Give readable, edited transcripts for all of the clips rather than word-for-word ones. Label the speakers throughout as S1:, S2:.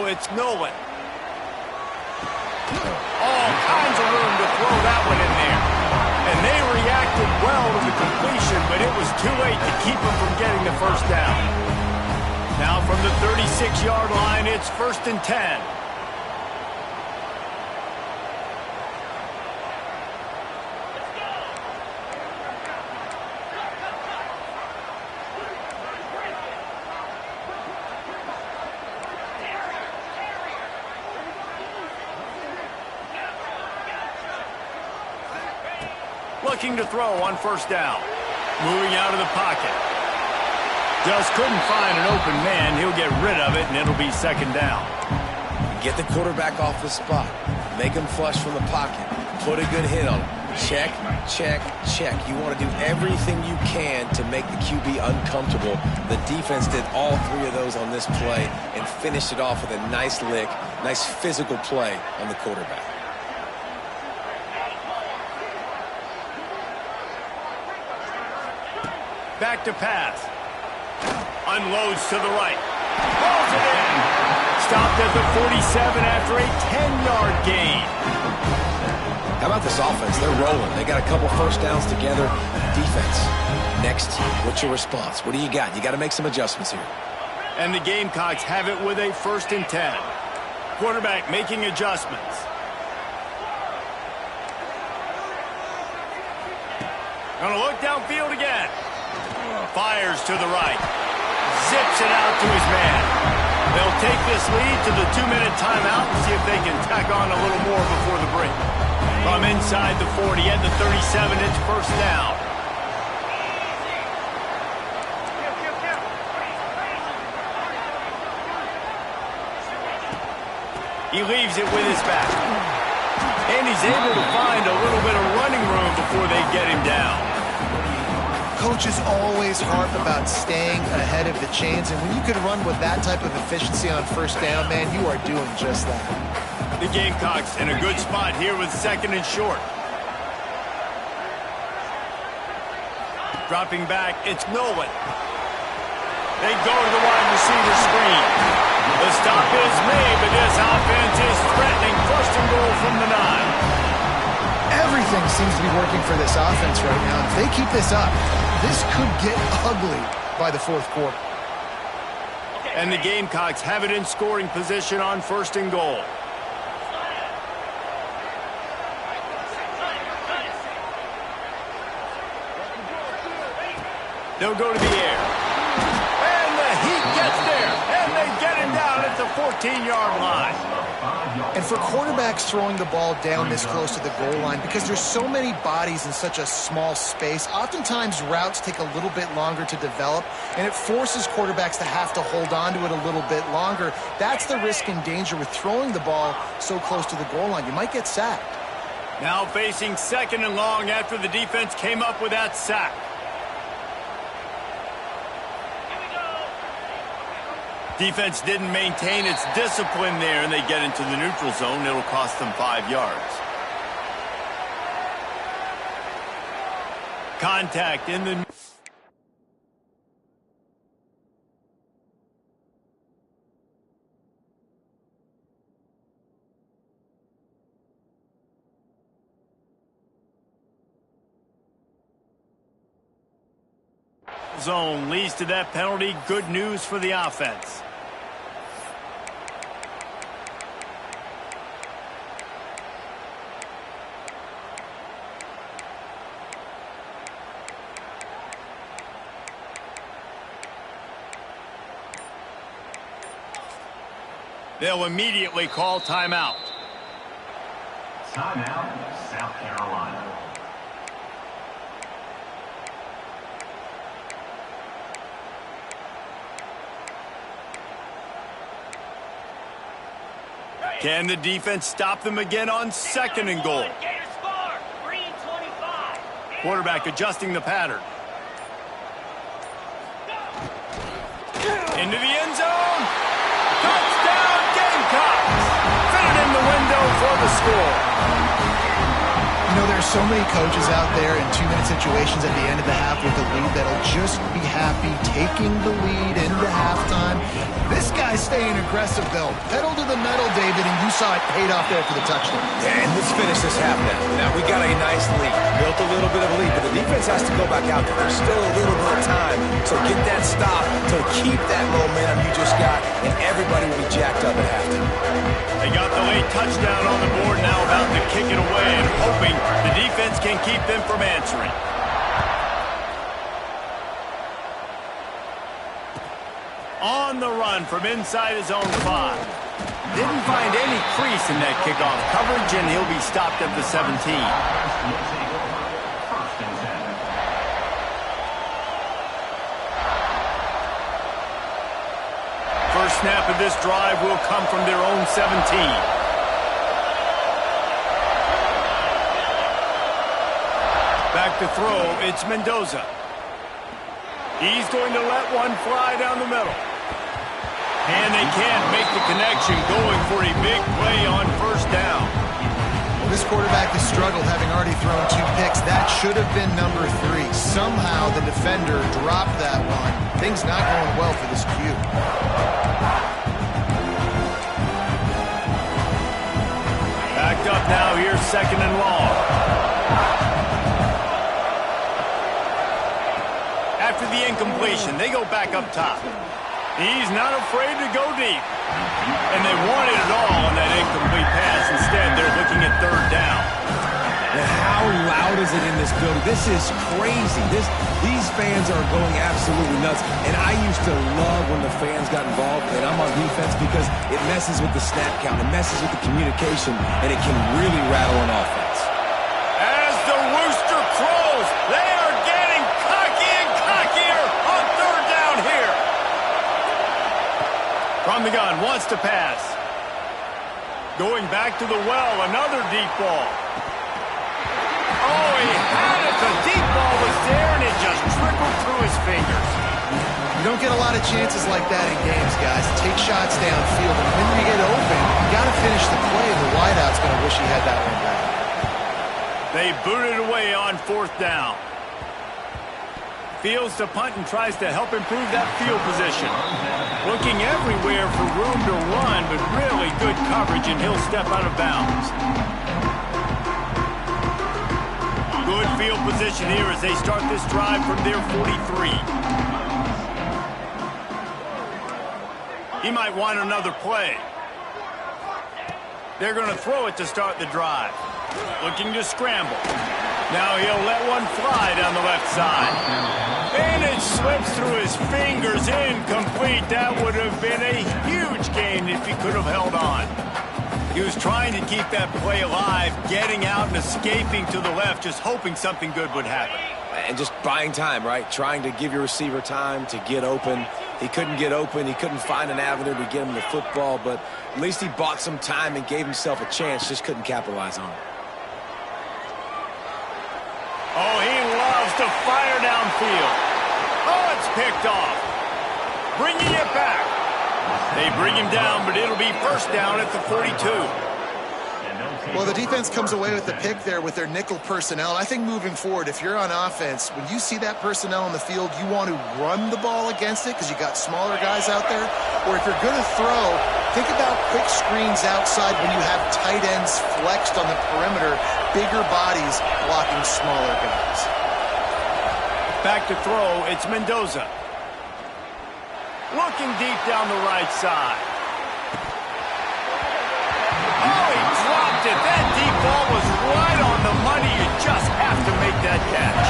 S1: throw. It's Nolan. All kinds of room to throw that one in there. And they reacted well to the completion, but it was too late to keep them from getting the first down. Now from the 36-yard line, it's 1st and 10. Looking to throw on 1st down. Moving out of the pocket. Just couldn't find an open man. He'll get rid of it, and it'll be 2nd down.
S2: Get the quarterback off the spot. Make him flush from the pocket. Put a good hit on him. Check, check, check. You want to do everything you can to make the QB uncomfortable. The defense did all 3 of those on this play and finished it off with a nice lick, nice physical play on the quarterback.
S1: Back to pass. Unloads to the right. Rolls it in. Stopped at the 47 after a 10-yard gain.
S2: How about this offense? They're rolling. They got a couple 1st downs together. Defense. Next, what's your response? What do you got? You got to make some adjustments here.
S1: And the Gamecocks have it with a 1st and 10. Quarterback making adjustments. Gonna look downfield again. Fires to the right. Zips it out to his man. They'll take this lead to the 2-minute timeout and see if they can tack on a little more before the break. From inside the 40 at the 37, it's 1st down. He leaves it with his back. And he's able to find a little bit of running room before they get him down.
S3: Coaches always harp about staying ahead of the chains, and when you can run with that type of efficiency on 1st down, man, you are doing just that.
S1: The Gamecocks in a good spot here with 2nd and short. Dropping back, it's Nolan. They go to the wide receiver screen. The stop is made, but this offense is threatening 1st and goal from the 9.
S3: Everything seems to be working for this offense right now. If they keep this up, this could get ugly by the 4th quarter.
S1: And the Gamecocks have it in scoring position on 1st and goal. They'll go to the air. And the Heat gets there. And they get him down at the 14-yard line.
S3: And for quarterbacks throwing the ball down this close to the goal line, because there's so many bodies in such a small space, oftentimes routes take a little bit longer to develop, and it forces quarterbacks to have to hold on to it a little bit longer. That's the risk and danger with throwing the ball so close to the goal line. You might get sacked.
S1: Now facing 2nd and long after the defense came up with that sack. Defense didn't maintain its discipline there, and they get into the neutral zone. It'll cost them 5 yards. Contact in the... zone leads to that penalty. Good news for the offense. They'll immediately call timeout.
S4: Timeout, South Carolina.
S1: Can the defense stop them again on 2nd and goal? Quarterback adjusting the pattern. Into the end zone. Touchdown, Gamecocks! Fit it in the window for the score.
S3: You know, there's so many coaches out there in 2-minute situations at the end of the half with the lead that'll just be happy taking the lead into halftime. This guy's staying aggressive, though. Pedal to the metal, David, and you saw it paid off there for the touchdown.
S2: Yeah, and let's finish this half now. Now, we got a nice lead. Built a little bit of a lead, but the defense has to go back out there. There's still a little bit of time. So get that stop to keep that momentum you just got, and everybody will be jacked up at halftime.
S1: They got the late touchdown on the board, now about to kick it away and hoping the defense can keep them from answering. On the run from inside his own 5. Didn't find any crease in that kickoff coverage, and he'll be stopped at the 17. First snap of this drive will come from their own 17. Back to throw, it's Mendoza. He's going to let one fly down the middle. And they can't make the connection, going for a big play on first down.
S3: Well, this quarterback has struggled, having already thrown 2 picks. That should have been number 3. Somehow the defender dropped that one. Things not going well for this Q.
S1: Backed up now, here's 2nd and long. After the incompletion, they go back up top. He's not afraid to go deep. And they wanted it all on that incomplete pass. Instead, they're looking at 3rd down.
S2: Now, how loud is it in this building? This is crazy. These fans are going absolutely nuts. And I used to love when the fans got involved, and I'm on defense, because it messes with the snap count. It messes with the communication, and it can really rattle an offense.
S1: As the rooster crows, they are getting cocky and cockier on 3rd down here. From the gun, wants to pass. Going back to the well, another deep ball. Oh, he had it. The deep ball was there, and it just trickled through his fingers.
S3: You don't get a lot of chances like that in games, guys. Take shots downfield, and when you get open, you got to finish the play. The wideout's going to wish he had that one back.
S1: They boot it away on 4th down. Fields to punt and tries to help improve that field position. Looking everywhere for room to run, but really good coverage, and he'll step out of bounds. Good field position here as they start this drive from their 43. He might want another play. They're going to throw it to start the drive. Looking to scramble. Now he'll let one fly down the left side. And it slips through his fingers, incomplete. That would have been a huge gain if he could have held on. He was trying to keep that play alive, getting out and escaping to the left, just hoping something good would happen.
S2: And just buying time, right? Trying to give your receiver time to get open. He couldn't get open. He couldn't find an avenue to get him the football, but at least he bought some time and gave himself a chance, just couldn't capitalize on it.
S1: Oh, he loves to fire downfield. Oh, it's picked off. Bringing it back. They bring him down, but it'll be first down at the 42.
S3: Well, the defense comes away with the pick there with their nickel personnel. I think moving forward, if you're on offense, when you see that personnel on the field, you want to run the ball against it because you got smaller guys out there. Or if you're going to throw, think about quick screens outside when you have tight ends flexed on the perimeter, bigger bodies blocking smaller guys.
S1: Back to throw, it's Mendoza. Looking deep down the right side. Oh, he dropped it. That deep ball was right on the money. You just have to make that catch.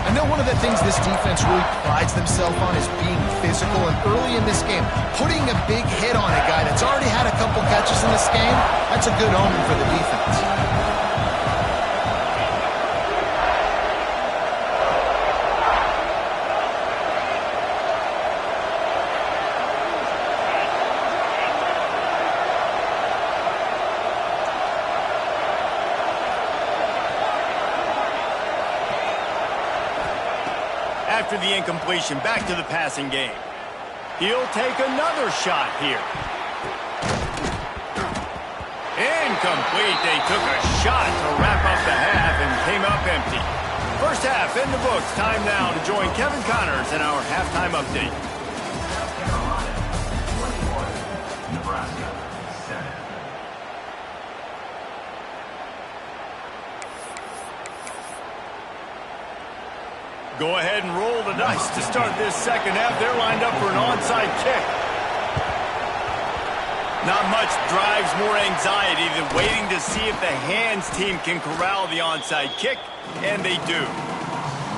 S3: I know one of the things this defense really prides themselves on is being physical, and early in this game, putting a big hit on a guy that's already had a couple catches in this game, that's a good omen for the defense.
S1: After the incompletion, back to the passing game. He'll take another shot here. Incomplete. They took a shot to wrap up the half and came up empty. First half in the books. Time now to join Kevin Connors in our halftime update.
S4: South Carolina 21, Nebraska 7.
S1: Go ahead and roll the dice to start this second half. They're lined up for an onside kick. Not much drives more anxiety than waiting to see if the hands team can corral the onside kick, and they do.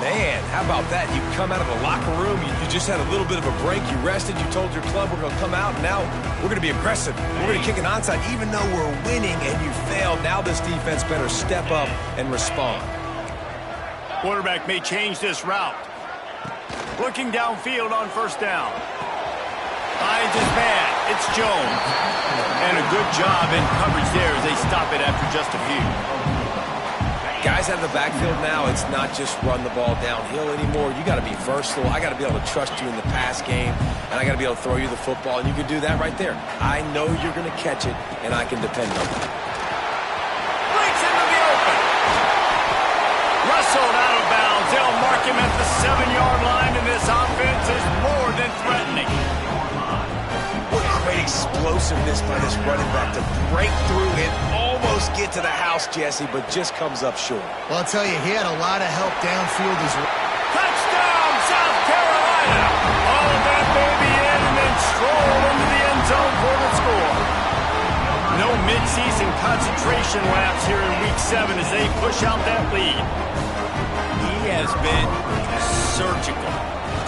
S2: Man, how about that? You come out of the locker room, you just had a little bit of a break, you rested, you told your club we're going to come out, and now we're going to be aggressive. We're going to kick an onside, even though we're winning and you failed. Now this defense better step up and respond.
S1: Quarterback may change this route. Looking downfield on first down. Finds his man. It's Jones. And a good job in coverage there as they stop it after just a few.
S2: Guys out of the backfield now, it's not just run the ball downhill anymore. You got to be versatile. I got to be able to trust you in the pass game, and I got to be able to throw you the football, and you can do that right there. I know you're going to catch it, and I can depend on it.
S1: Breaks into the open. Wrestled out of bounds. They'll mark him at the 7-yard line, and this offense is more than threatening.
S2: What great explosiveness by this running back to break through and almost get to the house, Jesse, but just comes up short.
S3: Well, I'll tell you, he had a lot of help downfield as well.
S1: Touchdown, South Carolina! All that baby in and then stroll into the end zone for the score. No midseason concentration laps here in Week 7 as they push out that lead. He has been surgical.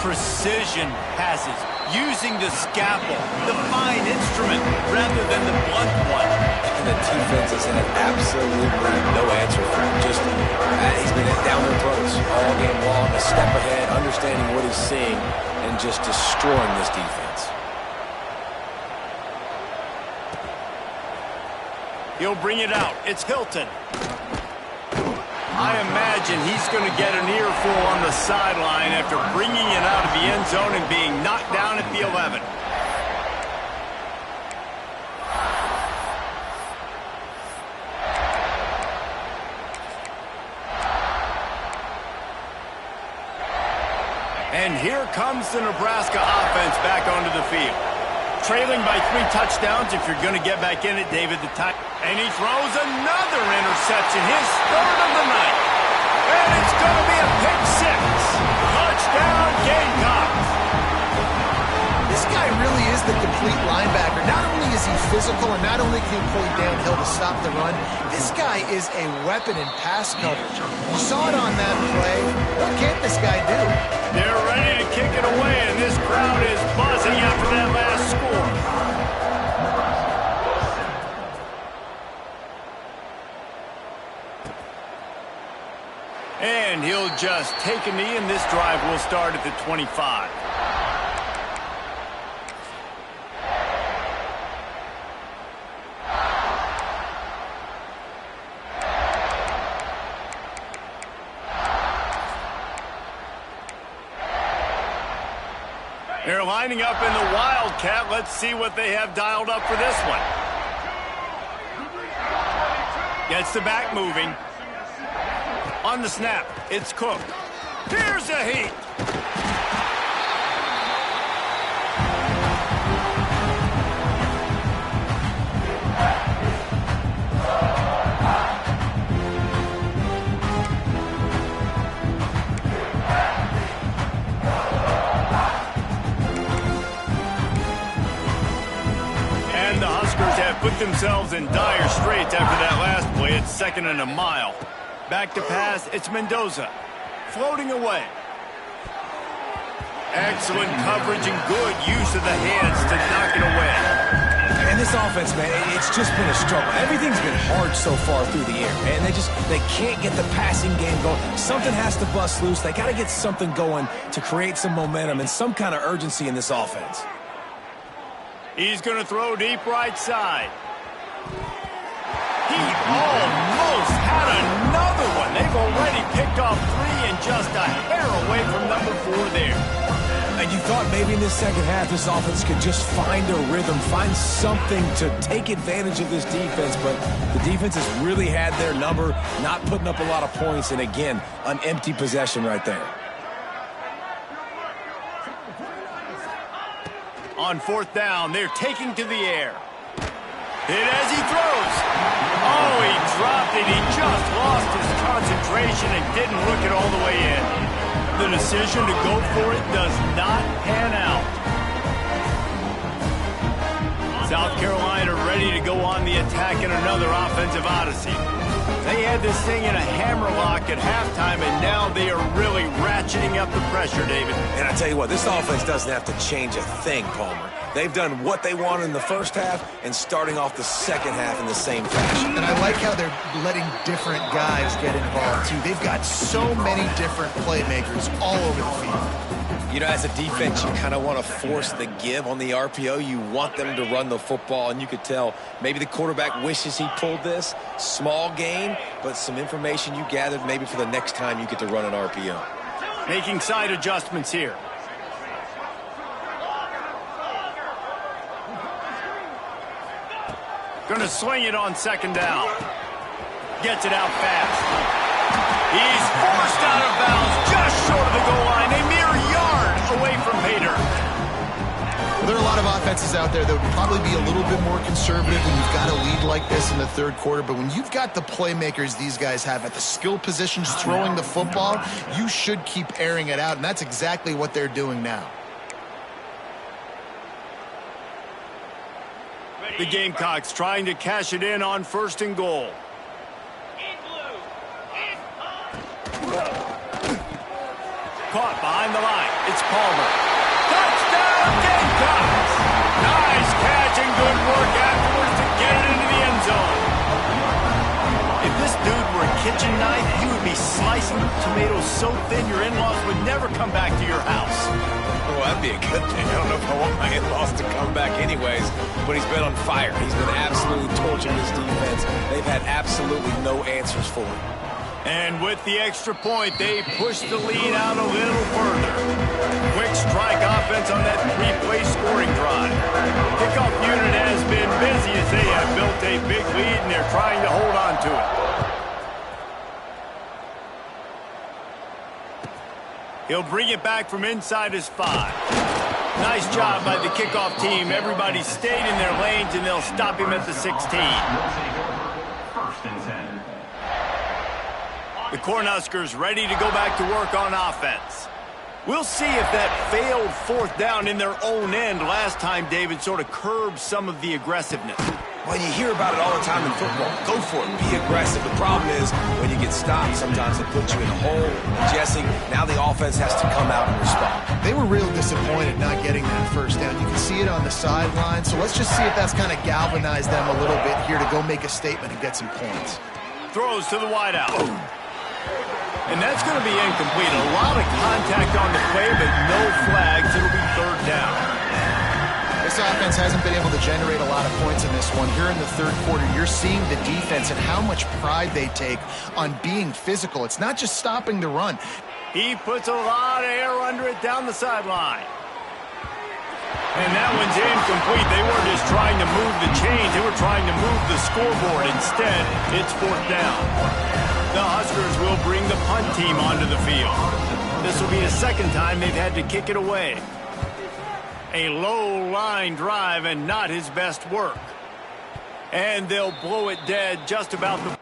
S1: Precision passes, using the scalpel, the fine instrument, rather than the blunt one.
S2: And the defense has had absolutely no answer for him. Just, he's been down their throats all game long, a step ahead, understanding what he's seeing, and just destroying this defense.
S1: He'll bring it out. It's Hilton. I imagine he's going to get an earful on the sideline after bringing it out of the end zone and being knocked down at the 11. And here comes the Nebraska offense back onto the field. Trailing by 3 touchdowns if you're going to get back in it, David, the time. And he throws another interception, his third of the night. And it's going to be a pick 6. Touchdown, Gamecocks.
S3: This guy really is the complete linebacker. Not only is he physical and not only can he pull you downhill to stop the run, this guy is a weapon in pass coverage. You saw it on that play. What can't this guy do?
S1: They're ready to kick it away, and this crowd is buzzing after that last score. And he'll just take a knee, and this drive will start at the 25. They're lining up in the Wildcat. Let's see what they have dialed up for this one. Gets the back moving. On the snap, it's Cook. Here's a heat. And the Huskers have put themselves in dire straits after that last play. It's 2nd and a mile. Back to pass, it's Mendoza. Floating away. Excellent coverage and good use of the hands to knock it away.
S2: And this offense, man, it's just been a struggle. Everything's been hard so far through the air. And they can't get the passing game going. Something has to bust loose. They got to get something going to create some momentum and some kind of urgency in this offense.
S1: He's going to throw deep right side. He almost had another one. They've already picked off 3 and just a hair away from number 4 there.
S2: And you thought maybe in this second half this offense could just find a rhythm, find something to take advantage of this defense, but the defense has really had their number, not putting up a lot of points, and again, an empty possession right there.
S1: On fourth down, they're taking to the air. Hit as he throws. Oh, he dropped it. He just lost his concentration and didn't look it all the way in. The decision to go for it does not pan out. South Carolina ready to go on the attack in another offensive odyssey. They had this thing in a hammerlock at halftime, and now they are really ratcheting up the pressure, David.
S2: And I tell you what, this offense doesn't have to change a thing, Palmer. They've done what they wanted in the first half and starting off the second half in the same fashion.
S3: And I like how they're letting different guys get involved, too. They've got so many different playmakers all over the field.
S2: You know, as a defense, you kind of want to force the give on the RPO. You want them to run the football, and you could tell maybe the quarterback wishes he pulled this. Small gain, but some information you gathered maybe for the next time you get to run an RPO.
S1: Making side adjustments here. Gonna swing it on second down. Gets it out fast. He's forced out of bounds just short of the goal line. A mere yard away from Hader.
S3: Well, there are a lot of offenses out there that would probably be a little bit more conservative when you've got a lead like this in the third quarter. But when you've got the playmakers these guys have at the skill positions throwing the football, you should keep airing it out. And that's exactly what they're doing now.
S1: The Gamecocks trying to cash it in on first and goal. Caught behind the line. It's Palmer. Touchdown, Gamecocks! Nice catch and good work afterwards to get it into the end zone. If this dude were a kitchen knife, he would be slicing tomatoes so thin your in-laws would never come back to your house.
S2: Well, that'd be a good thing. I don't know if I want my in-laws to come back anyways, but he's been on fire. He's been absolutely torching this defense. They've had absolutely no answers for him.
S1: And with the extra point, they push the lead out a little further. Quick strike offense on that three-play scoring drive. Kickoff unit has been busy as they have built a big lead, and they're trying to hold on to it. He'll bring it back from inside his 5. Nice job by the kickoff team. Everybody stayed in their lanes, and they'll stop him at the 16.
S4: First and 10.
S1: The Cornhuskers ready to go back to work on offense. We'll see if that failed fourth down in their own end last time, David, sort of curbed some of the aggressiveness.
S2: Well, you hear about it all the time in football. Go for it. Be aggressive. The problem is when you get stopped, sometimes it puts you in a hole. And Jesse, now the offense has to come out and respond.
S3: They were real disappointed not getting that first down. You can see it on the sideline. So let's just see if that's kind of galvanized them a little bit here to go make a statement and get some points.
S1: Throws to the wideout. And that's going to be incomplete. A lot of contact on the play, but no flags. It'll be third down.
S3: This offense hasn't been able to generate a lot of points in this one. Here in the third quarter, you're seeing the defense and how much pride they take on being physical. It's not just stopping the run.
S1: He puts a lot of air under it down the sideline. And that one's incomplete. They weren't just trying to move the chains. They were trying to move the scoreboard. Instead, it's fourth down. The Huskers will bring the punt team onto the field. This will be the second time they've had to kick it away. A low line drive and not his best work. And they'll blow it dead just about the...